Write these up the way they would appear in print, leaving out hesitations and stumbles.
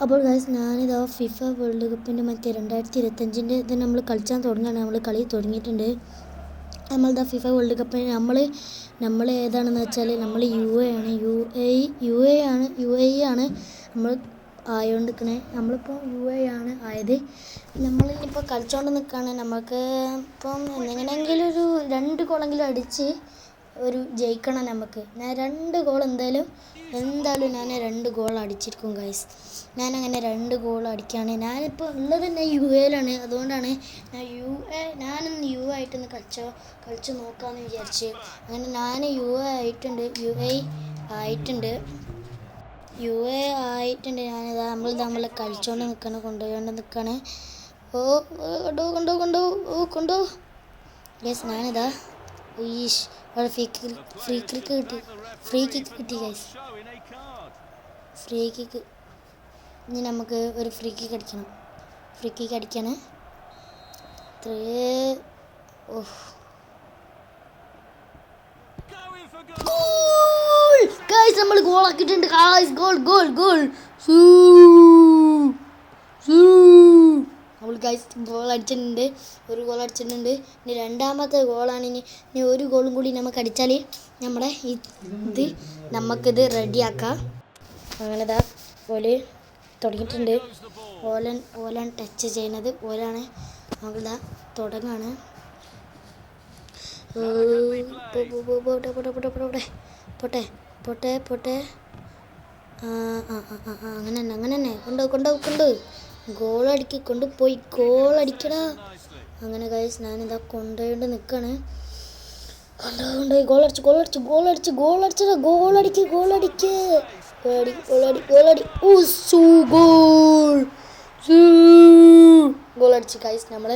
അപ്പോൾ ഗൈസ് ഞാനിതാ FIFA world കപ്പിൻ്റെ മറ്റേ 2025 ഇത് നമ്മൾ കളിച്ചാൻ തുടങ്ങുകയാണ്. നമ്മൾ കളി തുടങ്ങിയിട്ടുണ്ട്. നമ്മളിതാ ഫിഫ വേൾഡ് കപ്പിന് നമ്മൾ ഏതാണെന്ന് വെച്ചാൽ നമ്മൾ യു എ ആണ് നമ്മൾ ആയോണ്ടിരിക്കണേ. നമ്മളിപ്പോൾ UAE ആണ് ആയത്. നമ്മളിപ്പോൾ കളിച്ചുകൊണ്ട് നിൽക്കുകയാണ്. നമുക്ക് ഇപ്പം എങ്ങനെയെങ്കിലും ഒരു 2 ഗോളെങ്കിലും അടിച്ച് ജയിക്കണം. ഞാൻ 2 ഗോൾ എന്തായാലും ഞാൻ 2 ഗോൾ അടിച്ചിരിക്കും ഗൈസ്. ഞാനങ്ങനെ 2 ഗോൾ അടിക്കുകയാണ്. ഞാനിപ്പോൾ ഉള്ളത് തന്നെ UAEലാണ്. അതുകൊണ്ടാണ് ഞാനൊന്ന് ആയിട്ടൊന്ന് കളിച്ച് നോക്കാമെന്ന് വിചാരിച്ച്. അങ്ങനെ ഞാൻ UAE ആയിട്ടുണ്ട്. ഞാനിതാ നമ്മൾ കളിച്ചുകൊണ്ട് നിൽക്കണം, കൊണ്ടുപോയിക്കൊണ്ട് നിൽക്കുകയാണ്. കൊണ്ടോ ഗൈസ്. ഞാനിതാ ഫ്രീ കിക്ക് കിട്ടി ഗൈസ്. ഫ്രീ കിക്ക് ഇനി നമുക്ക് ഒരു ഫ്രീ കിക്ക് അടിക്കണം. അടിക്കാണ്. ഗൈസ് നമ്മൾ ഗോൾ ആക്കിയിട്ടുണ്ട്. ഗോൾ നമ്മൾ ഗൈസ് ഗോൾ അടിച്ചിട്ടുണ്ട്. ഒരു ഗോൾ അടിച്ചിട്ടുണ്ട്. ഇനി രണ്ടാമത്തെ ഗോളാണ്. ഇനി ഒരു ഗോളും കൂടി നമുക്ക് അടിച്ചാൽ നമുക്കിത് റെഡിയാക്കാം. അങ്ങനെ ഇതാ ഓല് തുടങ്ങിയിട്ടുണ്ട്. ഓലാണ് ടച്ച് ചെയ്യുന്നത്. ഓലാണ് നമ്മളിതാ തുടങ്ങാണ്. പോട്ടെ അങ്ങനെ തന്നെ കൊണ്ടു ഗോളടിക്കടാ. അങ്ങനെ ഗൈസ് ഞാനിതാ കൊണ്ടുപോയിട്ട് നിൽക്കുകയാണ്. ഗോളടിച്ച് ഗൈസ്. നമ്മൾ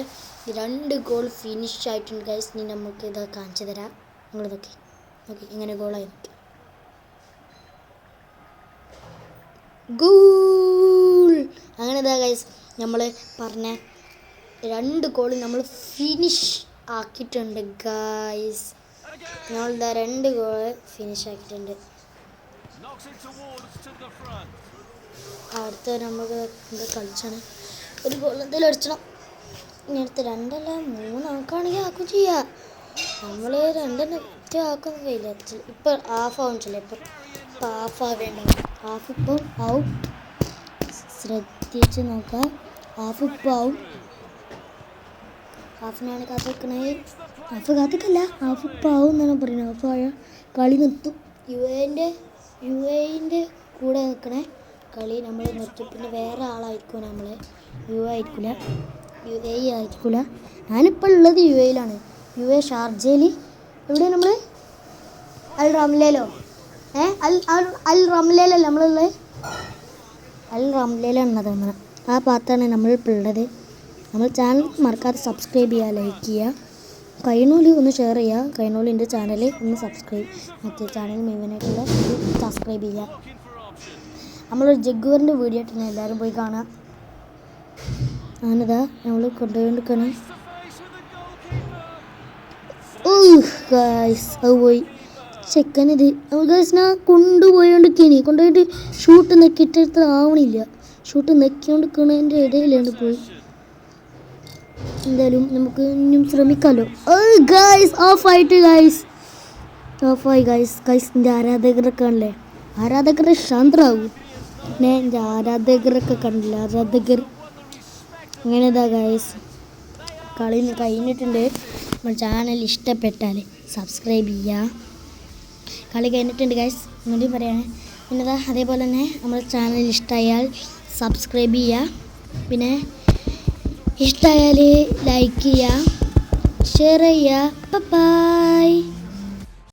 2 ഗോൾ ഫിനിഷ് ആയിട്ടുണ്ട് ഗൈസ്. ഇനി നമുക്ക് ഇതാ കാണിച്ചു തരാം. നിങ്ങളിതൊക്കെ ഓക്കെ ഇങ്ങനെ ഗോളായി ഗോൾ. അങ്ങനെ ഇതാ ഗൈസ് നമ്മൾ പറഞ്ഞ 2 ഗോൾ നമ്മൾ ഫിനിഷ് ആക്കിയിട്ടുണ്ട് ഗൈസ്. നമ്മളിതാ 2 ഗോൾ ഫിനിഷ് ആക്കിയിട്ടുണ്ട്. അടുത്ത നമുക്ക് എന്താ കളിച്ചാണ്. ഒരു ഗോൾ എന്തായാലും അടിച്ചണം. ഇനി അടുത്ത് 2 അല്ല 3 ആക്കുകയാണെങ്കിൽ ആക്കും ചെയ്യാം. നമ്മൾ 2 ആക്കുന്ന കഴിയില്ല. ഇപ്പം ഹാഫ് ആവും ചില. ഇപ്പം ഹാഫ് ആവേണ്ട. ഹാഫ് ഇപ്പം ആവും. ശ്രദ്ധിച്ച് നോക്കാം. ഹാഫ് ഇപ്പം ആവും. ഹാഫിനാണ് കാത്തിക്കണേ. ഹാഫ് കാത്തിക്കല്ല, ഹാഫ് ഇപ്പം ആവും എന്നാണ് പറയുന്നത്. ഹാഫ് ആയ കളി നിർത്തും. UAE കൂടെ നിൽക്കണേ. കളി നമ്മൾ നിർത്തും. പിന്നെ വേറെ ആളായിരിക്കും. നമ്മൾ UAE ആയിരിക്കില്ല. ഞാനിപ്പോൾ ഉള്ളത് UAEലാണ്. ഷാർജയിൽ. എവിടെ നമ്മൾ അൽ റംലയിലോ? അൽ റംലയിലല്ല നമ്മളുള്ളത്. അൽ റംലയിലാണ് തോന്നുന്നത്. ആ ഭാഗത്താണ് നമ്മളിപ്പോൾ ഉള്ളത്. നമ്മൾ ചാനൽ മറക്കാതെ സബ്സ്ക്രൈബ് ചെയ്യുക, ലൈക്ക് ചെയ്യുക, കഴിയുന്നോലി ഒന്ന് ഷെയർ ചെയ്യുക. കഴിയുന്നോലിൻ്റെ ചാനൽ ഒന്ന് മറ്റേ ചാനൽ മുഴുവനായിട്ടുള്ള സബ്സ്ക്രൈബ് ചെയ്യുക. നമ്മളൊരു ജഗ്ഗുവറിൻ്റെ വീഡിയോ ആയിട്ടാണ്, എല്ലാവരും പോയി കാണാം. ഞാനിതാ നമ്മൾ കൊണ്ടുപോയിക്കൊണ്ടിരിക്കണം. അത് പോയി ചെക്കനിത് ഗൈസ്. ഞാൻ കൊണ്ടുപോയിട്ട് ഷൂട്ട് നെക്കിയിട്ട് ആവണില്ല. ഷൂട്ട് നെക്കിക്കൊണ്ടിരിക്കണതിൻ്റെ ഇടയിലാണ് പോയി. എന്തായാലും നമുക്ക് ഇനിയും ശ്രമിക്കാമല്ലോ. ഓഫായി ഗൈസ്. എൻ്റെ ആരാധകരൊക്കെ കണ്ടില്ലേ? ആരാധകരെ ശാന്തരാകും. പിന്നെ എൻ്റെ ആരാധകരൊക്കെ കണ്ടില്ല. അങ്ങനെ ഇതാ ഗൈസ് കളി കഴിഞ്ഞിട്ടുണ്ട്. നമ്മൾ ചാനൽ ഇഷ്ടപ്പെട്ടാൽ സബ്സ്ക്രൈബ് ചെയ്യുക. കളി കഴിഞ്ഞിട്ടുണ്ട് ഗൈസ് ഒന്നുകൂടി പറയാണ്. പിന്നെ അതേപോലെ തന്നെ നമ്മൾ ചാനൽ ഇഷ്ടമായാൽ സബ്സ്ക്രൈബ് ചെയ്യുക. പിന്നെ ഇഷ്ടമായാൽ ലൈക്ക് ചെയ്യുക, ഷെയർ ചെയ്യുക. ബൈ.